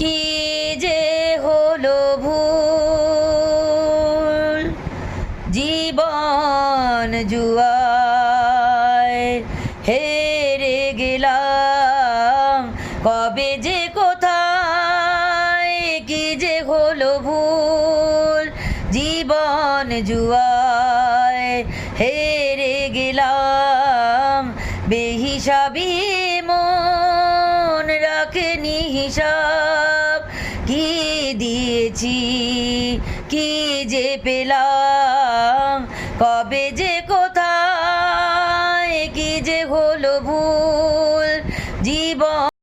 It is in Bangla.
কি যে হলো ভুল, জীবন জুয়ায় হেরে গেলাম, কবে যে কোথায়। কি যে হলো ভুল, জীবন জুয়ায় হেরে গেলাম, বেহিসাবি মন রাখেনি হিসাব। কি দিয়েছি কি যে পেলাম,